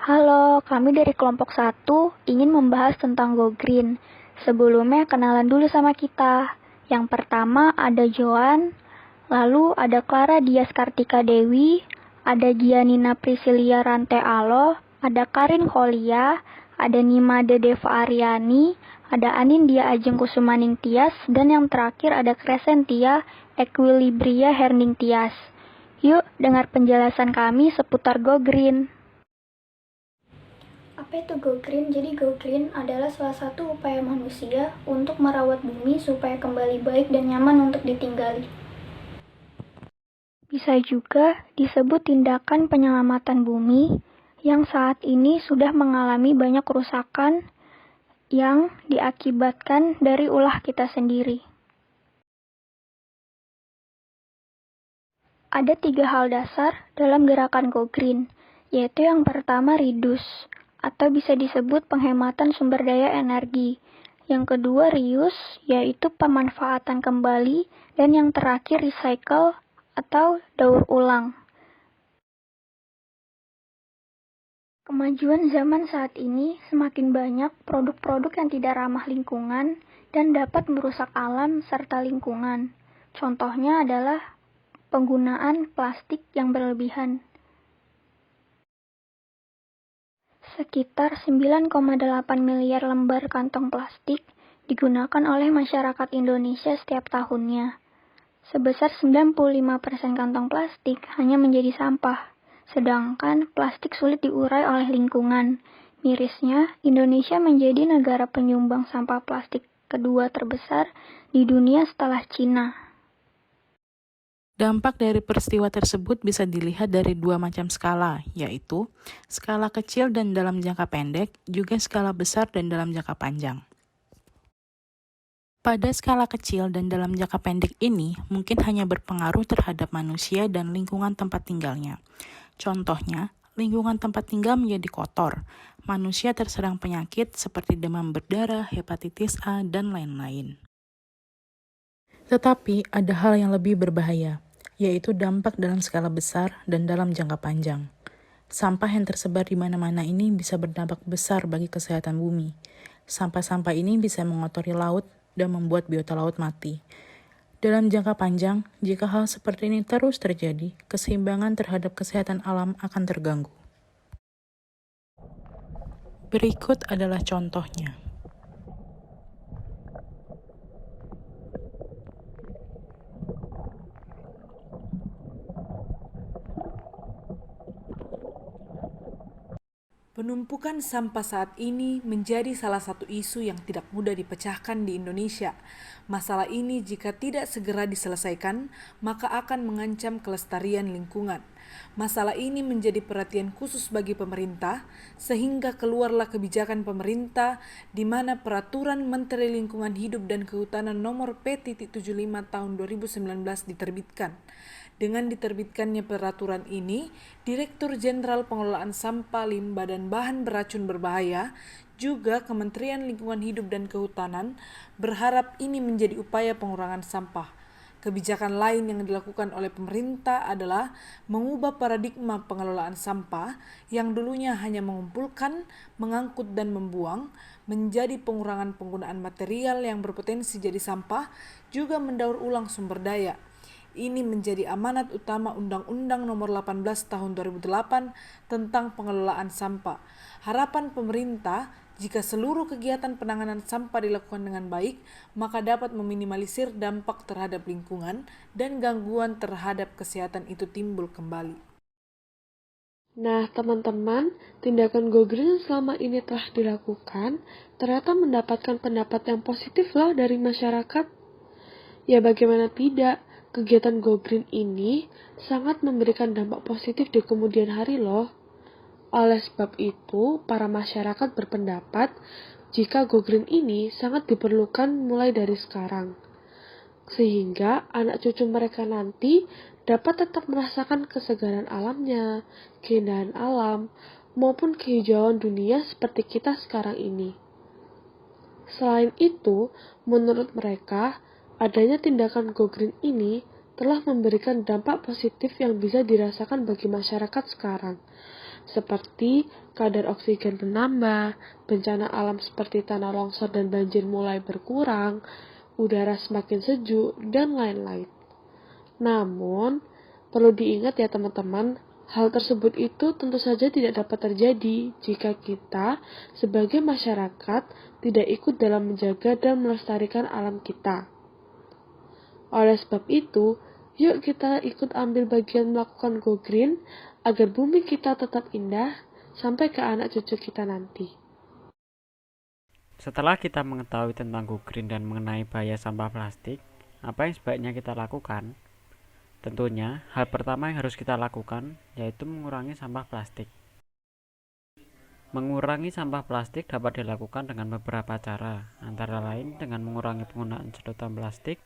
Halo, kami dari kelompok 1 ingin membahas tentang Go Green. Sebelumnya kenalan dulu sama kita. Yang pertama ada Joan, lalu ada Clara Dias Kartika Dewi, ada Gianina Priscilia Rantealo, ada Karin Kholia, ada Nimade Deva Aryani, ada Anindya Ajeng Kusumaning Tias, dan yang terakhir ada Crescentia Equilibria Herning Tias. Yuk dengar penjelasan kami seputar Go Green. Apa itu Go Green? Jadi Go Green adalah salah satu upaya manusia untuk merawat bumi supaya kembali baik dan nyaman untuk ditinggali. Bisa juga disebut tindakan penyelamatan bumi yang saat ini sudah mengalami banyak kerusakan yang diakibatkan dari ulah kita sendiri. Ada 3 hal dasar dalam gerakan Go Green, yaitu yang pertama reduce, atau bisa disebut penghematan sumber daya energi. Yang kedua reuse, yaitu pemanfaatan kembali, dan yang terakhir recycle atau daur ulang. Kemajuan zaman saat ini semakin banyak produk-produk yang tidak ramah lingkungan dan dapat merusak alam serta lingkungan. Contohnya adalah penggunaan plastik yang berlebihan. Sekitar 9,8 miliar lembar kantong plastik digunakan oleh masyarakat Indonesia setiap tahunnya. Sebesar 95% kantong plastik hanya menjadi sampah, sedangkan plastik sulit diurai oleh lingkungan. Mirisnya, Indonesia menjadi negara penyumbang sampah plastik kedua terbesar di dunia setelah Cina. Dampak dari peristiwa tersebut bisa dilihat dari 2 macam skala, yaitu skala kecil dan dalam jangka pendek, juga skala besar dan dalam jangka panjang. Pada skala kecil dan dalam jangka pendek ini mungkin hanya berpengaruh terhadap manusia dan lingkungan tempat tinggalnya. Contohnya, lingkungan tempat tinggal menjadi kotor, manusia terserang penyakit seperti demam berdarah, hepatitis A, dan lain-lain. Tetapi ada hal yang lebih berbahaya, yaitu dampak dalam skala besar dan dalam jangka panjang. Sampah yang tersebar di mana-mana ini bisa berdampak besar bagi kesehatan bumi. Sampah-sampah ini bisa mengotori laut dan membuat biota laut mati. Dalam jangka panjang, jika hal seperti ini terus terjadi, keseimbangan terhadap kesehatan alam akan terganggu. Berikut adalah contohnya. Penumpukan sampah saat ini menjadi salah satu isu yang tidak mudah dipecahkan di Indonesia. Masalah ini jika tidak segera diselesaikan, maka akan mengancam kelestarian lingkungan. Masalah ini menjadi perhatian khusus bagi pemerintah, sehingga keluarlah kebijakan pemerintah di mana Peraturan Menteri Lingkungan Hidup dan Kehutanan Nomor P.75 Tahun 2019 diterbitkan. Dengan diterbitkannya peraturan ini, Direktur Jenderal Pengelolaan Sampah, Limbah, dan Bahan Beracun Berbahaya, juga Kementerian Lingkungan Hidup dan Kehutanan, berharap ini menjadi upaya pengurangan sampah. Kebijakan lain yang dilakukan oleh pemerintah adalah mengubah paradigma pengelolaan sampah yang dulunya hanya mengumpulkan, mengangkut, dan membuang, menjadi pengurangan penggunaan material yang berpotensi jadi sampah, juga mendaur ulang sumber daya. Ini menjadi amanat utama Undang-Undang Nomor 18 Tahun 2008 tentang pengelolaan sampah. Harapan pemerintah, jika seluruh kegiatan penanganan sampah dilakukan dengan baik, maka dapat meminimalisir dampak terhadap lingkungan dan gangguan terhadap kesehatan itu timbul kembali. Nah, teman-teman, tindakan Go Green yang selama ini telah dilakukan ternyata mendapatkan pendapat yang positif loh dari masyarakat. Ya bagaimana tidak, kegiatan Go Green ini sangat memberikan dampak positif di kemudian hari loh. Oleh sebab itu, para masyarakat berpendapat jika Go Green ini sangat diperlukan mulai dari sekarang. Sehingga anak cucu mereka nanti dapat tetap merasakan kesegaran alamnya, keindahan alam, maupun kehijauan dunia seperti kita sekarang ini. Selain itu, menurut mereka, adanya tindakan Go Green ini telah memberikan dampak positif yang bisa dirasakan bagi masyarakat sekarang. seperti kadar oksigen menambah, bencana alam seperti tanah longsor dan banjir mulai berkurang, udara semakin sejuk, dan lain-lain. Namun, perlu diingat ya teman-teman, hal tersebut itu tentu saja tidak dapat terjadi jika kita sebagai masyarakat tidak ikut dalam menjaga dan melestarikan alam kita. Oleh sebab itu, yuk kita ikut ambil bagian melakukan go green agar bumi kita tetap indah sampai ke anak cucu kita nanti. Setelah kita mengetahui tentang go green dan mengenai bahaya sampah plastik, apa yang sebaiknya kita lakukan? Tentunya, hal pertama yang harus kita lakukan yaitu mengurangi sampah plastik. Mengurangi sampah plastik dapat dilakukan dengan beberapa cara, antara lain dengan mengurangi penggunaan sedotan plastik,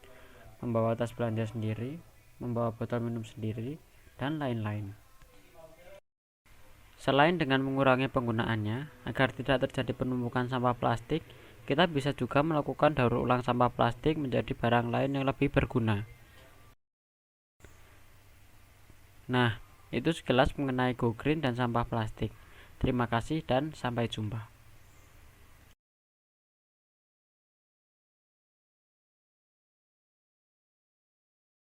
membawa tas belanja sendiri, membawa botol minum sendiri, dan lain-lain. Selain dengan mengurangi penggunaannya, agar tidak terjadi penumpukan sampah plastik, kita bisa juga melakukan daur ulang sampah plastik menjadi barang lain yang lebih berguna. Nah, itu sekilas mengenai go green dan sampah plastik. Terima kasih dan sampai jumpa.